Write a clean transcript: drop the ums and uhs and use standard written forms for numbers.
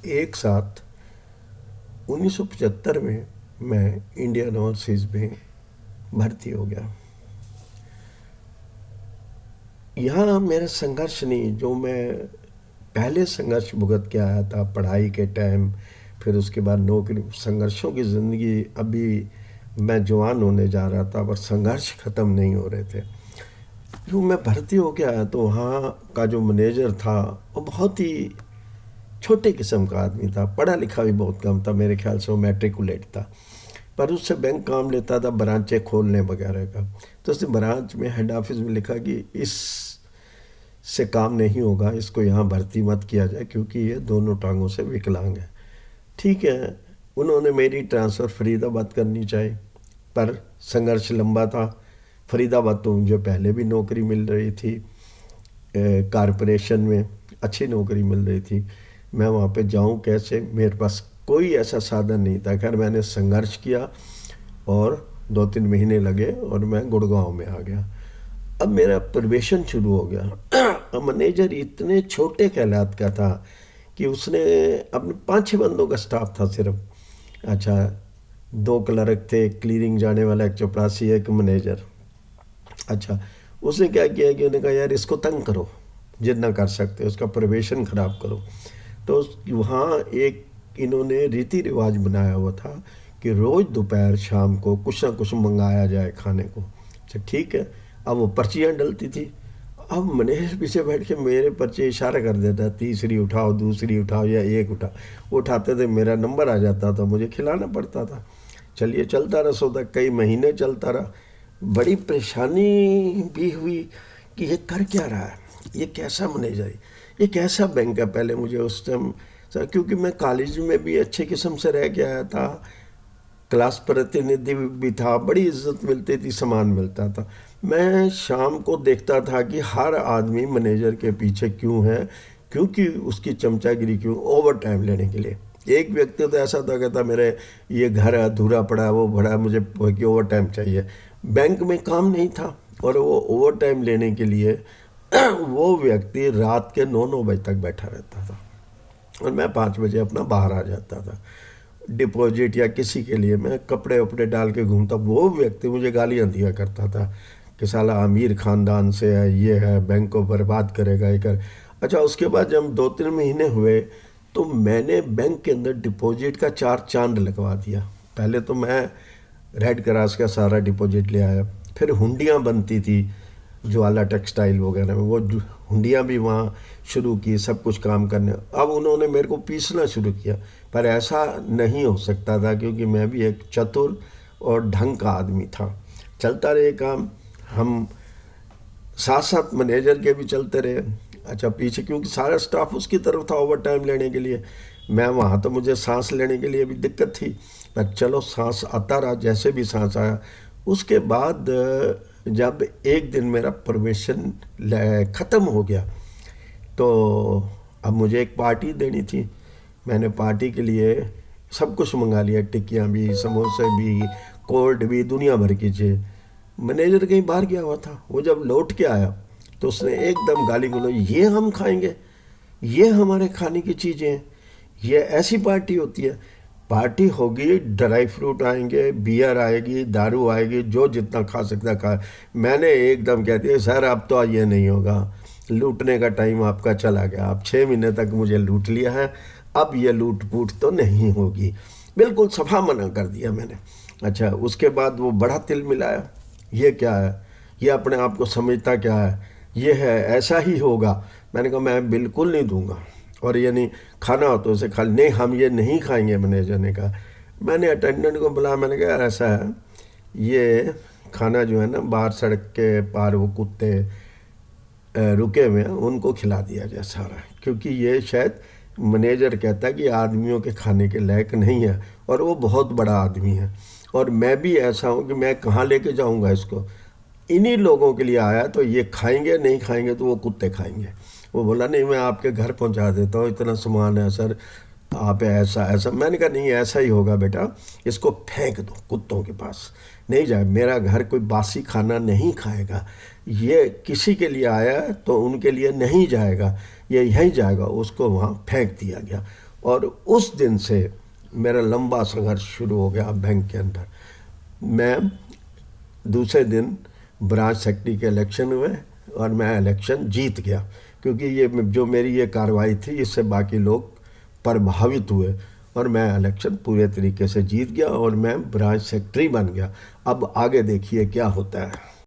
एक साथ 1975 में मैं इंडियन ओवरसीज़ में भर्ती हो गया। यहाँ मेरा संघर्ष नहीं, जो मैं पहले संघर्ष भुगत के आया था पढ़ाई के टाइम, फिर उसके बाद नौकरी, संघर्षों की ज़िंदगी। अभी मैं जवान होने जा रहा था पर संघर्ष ख़त्म नहीं हो रहे थे। जो मैं भर्ती हो गया तो वहाँ का जो मैनेजर था वो बहुत ही छोटे किस्म का आदमी था, पढ़ा लिखा भी बहुत कम था, मेरे ख्याल से वो मैट्रिकुलेट था, पर उससे बैंक काम लेता था ब्रांचें खोलने वगैरह का। तो उसने ब्रांच में हेड ऑफिस में लिखा कि इस से काम नहीं होगा, इसको यहाँ भर्ती मत किया जाए क्योंकि ये दोनों टांगों से विकलांग है। ठीक है, उन्होंने मेरी ट्रांसफ़र फरीदाबाद करनी चाहिए, पर संघर्ष लंबा था। फरीदाबाद तो मुझे पहले भी नौकरी मिल रही थी, कारपोरेशन में अच्छी नौकरी मिल रही थी। मैं वहाँ पे जाऊँ कैसे, मेरे पास कोई ऐसा साधन नहीं था। खैर मैंने संघर्ष किया और 2-3 महीने लगे और मैं गुड़गांव में आ गया। अब मेरा प्रवेशन शुरू हो गया। अब मैनेजर इतने छोटे ख्यालात का था कि उसने अपने 5-6 बंदों का स्टाफ था सिर्फ। अच्छा, 2 क्लर्क थे, क्लीनिंग जाने वाला, एक चपरासी, एक मैनेजर। अच्छा, उसने क्या किया कि उन्होंने कहा यार इसको तंग करो जितना कर सकते हो, उसका प्रवेशन ख़राब करो। तो वहाँ एक इन्होंने रीति रिवाज बनाया हुआ था कि रोज़ दोपहर शाम को कुछ ना कुछ मंगाया जाए खाने को। अच्छा ठीक है, अब वो पर्चियाँ डलती थी। अब मैनेजर पीछे बैठ के मेरे पर्चे इशारा कर देता, तीसरी उठाओ, दूसरी उठाओ या एक उठाओ। वो उठाते थे, मेरा नंबर आ जाता था, मुझे खिलाना पड़ता था। चलिए चलता रहा सौदा, कई महीने चलता रहा। बड़ी परेशानी भी हुई कि ये कर क्या रहा है, ये कैसा मैनेजर है, ये कैसा बैंक है। पहले मुझे उस टाइम सर, क्योंकि मैं कॉलेज में भी अच्छे किस्म से रह के आया था, क्लास प्रतिनिधि भी था, बड़ी इज्जत मिलती थी, सम्मान मिलता था। मैं शाम को देखता था कि हर आदमी मैनेजर के पीछे क्यों है, क्योंकि उसकी चमचागिरी क्यों, ओवर टाइम लेने के लिए। एक व्यक्ति तो ऐसा था, कहता मेरे ये घर अधूरा पड़ा, वो बड़ा, मुझे कि ओवर टाइम चाहिए। बैंक में काम नहीं था और वो ओवर टाइम लेने के लिए वो व्यक्ति रात के 9-9 बजे तक बैठा रहता था और मैं 5 बजे अपना बाहर आ जाता था। डिपॉजिट या किसी के लिए मैं कपड़े वपड़े डाल के घूमता, वो व्यक्ति मुझे गालियाँ दिया करता था कि साला अमीर ख़ानदान से है, ये है, बैंक को बर्बाद करेगा, ये कर। अच्छा, उसके बाद जब 2-3 महीने हुए तो मैंने बैंक के अंदर डिपॉजिट का 4 चांद लगवा दिया। पहले तो मैं रेड क्रॉस का सारा डिपॉजिट ले आया, फिर हुंडियाँ बनती थी ज्वाला टेक्सटाइल वगैरह में, वो हुंडियाँ भी वहाँ शुरू की, सब कुछ काम करने। अब उन्होंने मेरे को पीसना शुरू किया, पर ऐसा नहीं हो सकता था क्योंकि मैं भी एक चतुर और ढंग का आदमी था। चलता रहे काम, हम साथ साथ मैनेजर के भी चलते रहे। अच्छा, पीछे क्योंकि सारा स्टाफ उसकी तरफ था ओवर टाइम लेने के लिए, मैं वहाँ तो मुझे सांस लेने के लिए भी दिक्कत थी, पर चलो सांस आता रहा, जैसे भी सांस आया। उसके बाद जब एक दिन मेरा परमिशन ख़त्म हो गया तो अब मुझे एक पार्टी देनी थी। मैंने पार्टी के लिए सब कुछ मंगा लिया, टिक्कियाँ भी, समोसे भी, कोल्ड भी, दुनिया भर की चीज़। मैनेजर कहीं बाहर गया हुआ था, वो जब लौट के आया तो उसने एकदम गाली गलौज, ये हम खाएंगे, ये हमारे खाने की चीज़ें हैं, ये ऐसी पार्टी होती है। पार्टी होगी, ड्राई फ्रूट आएंगे, बियर आएगी, दारू आएगी, जो जितना खा सकता खा। मैंने एकदम कह दिया सर अब तो ये नहीं होगा, लूटने का टाइम आपका चला गया, आप 6 महीने तक मुझे लूट लिया है, अब ये लूट पूट तो नहीं होगी। बिल्कुल सफा मना कर दिया मैंने। अच्छा, उसके बाद वो बड़ा तिल मिलाया, ये क्या है, ये अपने आप को समझता क्या है, ये है, ऐसा ही होगा। मैंने कहा मैं बिल्कुल नहीं दूंगा, और ये नहीं खाना हो तो उसे खा, नहीं हम ये नहीं खाएंगे। मैनेजर ने कहा, मैंने अटेंडेंट को बुलाया, मैंने कहा यार ऐसा है, ये खाना जो है ना बाहर सड़क के पार वो कुत्ते रुके हुए हैं, उनको खिला दिया जाए सारा, क्योंकि ये शायद मैनेजर कहता है कि आदमियों के खाने के लायक नहीं है, और वो बहुत बड़ा आदमी है, और मैं भी ऐसा हूँ कि मैं कहाँ लेके जाऊँगा इसको, इन्हीं लोगों के लिए आया, तो ये खाएंगे, नहीं खाएंगे तो वो कुत्ते खाएंगे। वो बोला नहीं मैं आपके घर पहुंचा देता हूँ, इतना सामान है सर, आप ऐसा ऐसा। मैंने कहा नहीं ऐसा ही होगा बेटा, इसको फेंक दो कुत्तों के पास, नहीं जाए, मेरा घर कोई बासी खाना नहीं खाएगा, ये किसी के लिए आया है तो उनके लिए नहीं जाएगा, ये यहीं जाएगा। उसको वहाँ फेंक दिया गया। और उस दिन से मेरा लंबा संघर्ष शुरू हो गया बैंक के अंदर। मैं दूसरे दिन ब्रांच सेक्रेटरी के इलेक्शन हुए और मैं इलेक्शन जीत गया, क्योंकि ये जो मेरी ये कार्रवाई थी इससे बाकी लोग प्रभावित हुए और मैं इलेक्शन पूरे तरीके से जीत गया और मैं ब्रांच सेक्रेटरी बन गया। अब आगे देखिए क्या होता है।